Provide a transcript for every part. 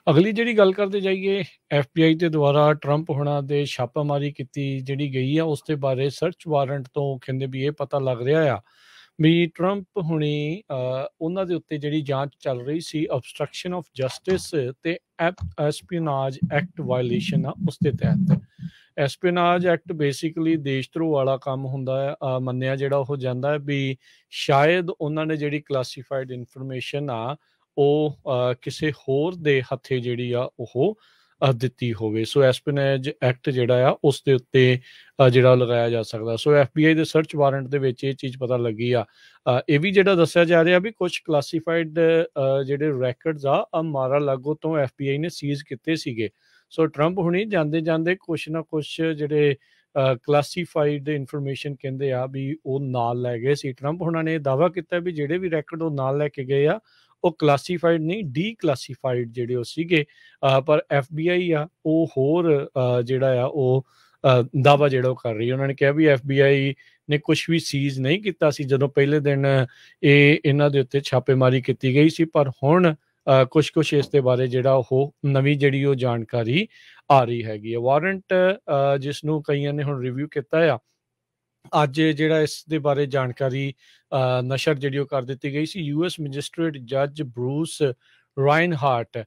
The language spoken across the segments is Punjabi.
ਅਗਲੀ ਜਿਹੜੀ ਗੱਲ ਕਰਦੇ ਜਾਈਏ, FBI ਦੇ ਦੁਆਰਾ ਟਰੰਪ ਹੋਣਾ ਦੇ ਛਾਪਾਮਾਰੀ ਕੀਤੀ ਜਿਹੜੀ ਗਈ ਆ, ਉਸ ਦੇ ਬਾਰੇ ਸਰਚ ਵਾਰੰਟ ਤੋਂ ਕਹਿੰਦੇ ਵੀ ਇਹ ਪਤਾ ਲੱਗ ਰਿਹਾ ਆ ਵੀ ਟਰੰਪ ਹੁਣੀ ਉਹਨਾਂ ਦੇ ਉੱਤੇ ਜਿਹੜੀ ਜਾਂਚ ਚੱਲ ਰਹੀ ਸੀ obstruction of justice ਤੇ ਐਸਪੀਨਾਜ ਐਕਟ ਵਾਇਲੇਸ਼ਨ ਆ, ਉਸ ਦੇ ਤਹਿਤ। ਐਸਪੀਨਾਜ ਐਕਟ ਬੇਸਿਕਲੀ ਦੇਸ਼ ਧਰੋਹ ਵਾਲਾ ਕੰਮ ਹੁੰਦਾ ਹੈ। ਮੰਨਿਆ ਜਿਹੜਾ ਉਹ ਜਾਂਦਾ ਹੈ ਵੀ ਸ਼ਾਇਦ ਉਹਨਾਂ ਨੇ ਜਿਹੜੀ ਕਲਾਸੀਫਾਈਡ ਇਨਫੋਰਮੇਸ਼ਨ ਆ ਉਹ ਕਿਸੇ ਹੋਰ ਦੇ ਹੱਥੇ ਜਿਹੜੀ ਆ ਉਹ ਦਿੱਤੀ ਹੋਵੇ। ਸੋ ਐਸਪੀਨਾਜ ਐਕਟ ਜਿਹੜਾ ਆ ਉਸ ਦੇ ਉੱਤੇ ਜਿਹੜਾ ਲਗਾਇਆ ਜਾ ਸਕਦਾ। ਸੋ FBI ਦੇ ਸਰਚ ਵਾਰੰਟ ਦੇ ਵਿੱਚ ਇਹ ਚੀਜ਼ ਪਤਾ ਲੱਗੀ ਆ। ਇਹ ਵੀ ਜਿਹੜਾ ਦੱਸਿਆ ਜਾ ਰਿਹਾ ਵੀ ਕੁਝ ਕਲਾਸੀਫਾਈਡ ਜਿਹੜੇ ਰੈਕਰਡਸ ਆ ਮਾਰਾ ਲਾਗੋ ਤੋਂ FBI ਨੇ ਸੀਜ਼ ਕੀਤੇ ਸੀਗੇ। ਸੋ ਟਰੰਪ ਹੁਣੀ ਜਾਂਦੇ ਜਾਂਦੇ ਕੁਛ ਨਾ ਕੁਛ ਜਿਹੜੇ ਕਲਾਸੀਫਾਈਡ ਇਨਫੋਰਮੇਸ਼ਨ ਕਹਿੰਦੇ ਆ ਵੀ ਉਹ ਨਾਲ ਲੈ ਗਏ ਸੀ। ਟਰੰਪ ਹੁਣਾਂ ਨੇ ਦਾਅਵਾ ਕੀਤਾ ਵੀ ਜਿਹੜੇ ਵੀ ਰੈਕਰਡ ਉਹ ਨਾਲ ਲੈ ਕੇ ਗਏ ਆ ਉਹ ਕਲਾਸੀਫਾਈਡ ਨਹੀਂ, ਡੀਕਲਾਸੀਫਾਈਡ ਜਿਹੜੇ ਉਹ ਸੀਗੇ। ਪਰ FBI ਆ ਉਹ ਹੋਰ ਜਿਹੜਾ ਆ ਉਹ ਦਾਅਵਾ ਜਿਹੜਾ ਉਹ ਕਰ ਰਹੀ ਹੈ। ਉਹਨਾਂ ਨੇ ਕਿਹਾ ਵੀ FBI ਨੇ ਕੁਛ ਵੀ ਸੀਜ਼ ਨਹੀਂ ਕੀਤਾ ਸੀ ਜਦੋਂ ਪਹਿਲੇ ਦਿਨ ਇਹਨਾਂ ਦੇ ਉੱਤੇ ਛਾਪੇਮਾਰੀ ਕੀਤੀ ਗਈ ਸੀ, ਪਰ ਹੁਣ ਕੁਛ ਇਸ ਦੇ ਬਾਰੇ ਜਿਹੜਾ ਉਹ ਨਵੀਂ ਜਿਹੜੀ ਉਹ ਜਾਣਕਾਰੀ ਆ ਰਹੀ ਹੈਗੀ ਹੈ। ਵਾਰੰਟ ਜਿਸ ਨੂੰ ਕਈਆਂ ਨੇ ਹੁਣ ਰਿਵਿਊ ਕੀਤਾ ਆ, ਅੱਜ ਜਿਹੜਾ ਇਸ ਦੇ ਬਾਰੇ ਜਾਣਕਾਰੀ ਨਸ਼ਰ ਜਿਹੜੀ ਉਹ ਕਰ ਦਿੱਤੀ ਗਈ ਸੀ। US ਮੈਜਿਸਟ੍ਰੇਟ ਜੱਜ ਬਰੂਸ ਰਾਇਨਹਾਰਟ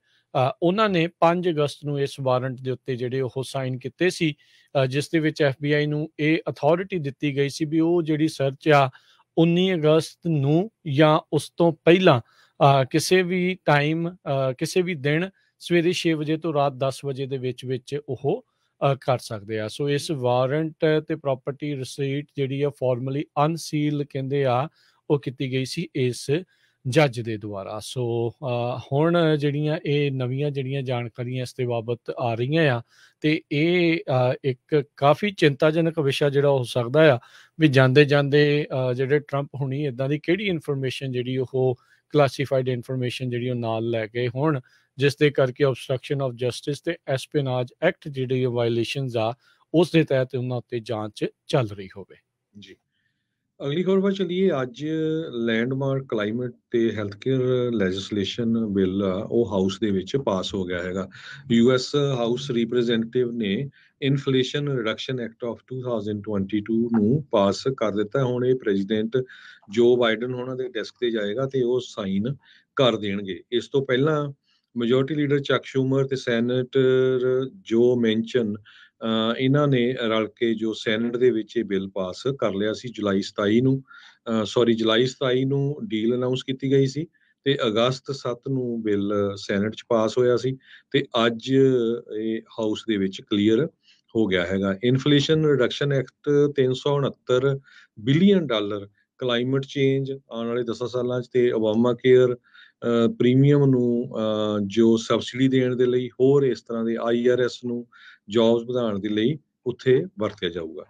ਉਹਨਾਂ ਨੇ 5 ਅਗਸਤ ਨੂੰ ਇਸ ਵਾਰੰਟ ਦੇ ਉੱਤੇ ਜਿਹੜੇ ਉਹ ਸਾਈਨ ਕੀਤੇ ਸੀ, ਜਿਸ ਦੇ ਵਿੱਚ FBI ਨੂੰ ਇਹ ਅਥਾਰਟੀ ਦਿੱਤੀ ਗਈ ਸੀ ਵੀ ਉਹ ਜਿਹੜੀ ਸਰਚ ਆ 19 ਅਗਸਤ ਨੂੰ ਜਾਂ ਉਸ ਤੋਂ ਪਹਿਲਾਂ ਕਿਸੇ ਵੀ ਟਾਈਮ ਕਿਸੇ ਵੀ ਦਿਨ ਸਵੇਰੇ 6 ਵਜੇ ਤੋਂ ਰਾਤ 10 ਵਜੇ ਦੇ ਵਿੱਚ ਉਹ ਕਰ ਸਕਦੇ ਆ। ਸੋ ਇਸ ਵਾਰੰਟ ਤੇ ਪ੍ਰਾਪਰਟੀ ਰਸੀਟ ਜਿਹੜੀ ਆ ਫਾਰਮਲੀ ਅਨਸੀਲ ਕਹਿੰਦੇ ਆ ਉਹ ਕੀਤੀ ਗਈ ਸੀ ਇਸ ਜੱਜ ਦੇ ਦੁਆਰਾ। ਸੋ ਹੁਣ ਜਿਹੜੀਆਂ ਇਹ ਨਵੀਆਂ ਜਿਹੜੀਆਂ ਜਾਣਕਾਰੀਆਂ ਇਸ ਦੇ ਬਾਬਤ ਆ ਰਹੀਆਂ ਆ ਤੇ ਇਹ ਇੱਕ ਕਾਫੀ ਚਿੰਤਾਜਨਕ ਵਿਸ਼ਾ ਜਿਹੜਾ ਹੋ ਸਕਦਾ ਆ ਵੀ ਜਾਂਦੇ ਜਾਂਦੇ ਜਿਹੜੇ ਟਰੰਪ ਹੁਣੀ ਇੱਦਾਂ ਦੀ ਕਿਹੜੀ ਇਨਫੋਰਮੇਸ਼ਨ ਜਿਹੜੀ ਉਹ ਕਲਾਸੀਫਾਈਡ ਇਨਫੋਰਮੇਸ਼ਨ ਜਿਹੜੀ ਉਹ ਨਾਲ ਲੈ ਗਏ ਹੁਣ, ਜਿਸ ਦੇ ਕਰਕੇ obstruction of justice ਤੇ ਐਸਪੀਨਾਜ ਐਕਟ ਜਿਹੜੀ ਵਾਇਲੇਸ਼ਨਸ ਆ ਉਸ ਦੇ ਤਹਿਤ ਉਹਨਾਂ ਉੱਤੇ ਜਾਂਚ ਚੱਲ ਰਹੀ ਹੋਵੇ। ਜੀ, ਅਗਲੀ ਖਬਰ ਵੱਲ ਚੱਲੀਏ। ਅੱਜ ਲੈਂਡਮਾਰਕ ਕਲਾਈਮੇਟ ਤੇ ਹੈਲਥ ਕੇਅਰ ਲੈਜਿਸਲੇਸ਼ਨ ਬਿੱਲ ਆ ਉਹ ਹਾਊਸ ਦੇ ਵਿੱਚ ਪਾਸ ਹੋ ਗਿਆ ਹੈਗਾ। US ਹਾਊਸ ਰਿਪਰੈਜ਼ੈਂਟੇਟਿਵ ਨੇ ਇਨਫਲੇਸ਼ਨ ਰਿਡਕਸ਼ਨ ਐਕਟ ਆਫ 2022 ਨੂੰ ਪਾਸ ਕਰ ਦਿੱਤਾ। ਹੁਣ ਇਹ ਪ੍ਰੈਜ਼ੀਡੈਂਟ ਜੋ ਬਾਈਡਨ ਉਹਨਾਂ ਦੇ ਡੈਸਕ ਤੇ ਜਾਏਗਾ ਤੇ ਉਹ ਸਾਈਨ ਕਰ ਦੇਣਗੇ। ਇਸ ਤੋਂ ਪਹਿਲਾਂ ਮੈਜੋਰਟੀ ਲੀਡਰ ਚੱਕ ਸ਼ੂਮਰ ਤੇ ਸੈਨੇਟਰ ਜੋ ਮੈਂਸ਼ਨ ਇਹਨਾਂ ਨੇ ਰਲ ਕੇ ਜੋ ਸੈਨੇਟ ਦੇ ਵਿੱਚ ਇਹ ਬਿੱਲ ਪਾਸ ਕਰ ਲਿਆ ਸੀ। ਜੁਲਾਈ 27 ਨੂੰ ਡੀਲ ਅਨਾਉਂਸ ਕੀਤੀ ਗਈ ਸੀ ਤੇ ਅਗਸਤ 7 ਨੂੰ ਬਿੱਲ ਸੈਨੇਟ 'ਚ ਪਾਸ ਹੋਇਆ ਸੀ ਤੇ ਅੱਜ ਇਹ ਹਾਊਸ ਦੇ ਵਿੱਚ ਕਲੀਅਰ ਹੋ ਗਿਆ ਹੈਗਾ। Inflation reduction act $369 billion, climate change ਆਉਣ ਵਾਲੇ 10 ਸਾਲਾਂ 'ਚ ਤੇ ਓਬਾਮਾ ਕੇਅਰ ਪ੍ਰੀਮੀਅਮ ਨੂੰ ਜੋ ਸਬਸਿਡੀ ਦੇਣ ਦੇ ਲਈ, ਹੋਰ ਇਸ ਤਰ੍ਹਾਂ ਦੇ IRS ਨੂੰ ਜੌਬਸ ਵਧਾਉਣ ਦੇ ਲਈ ਉੱਥੇ ਵਰਤਿਆ ਜਾਊਗਾ।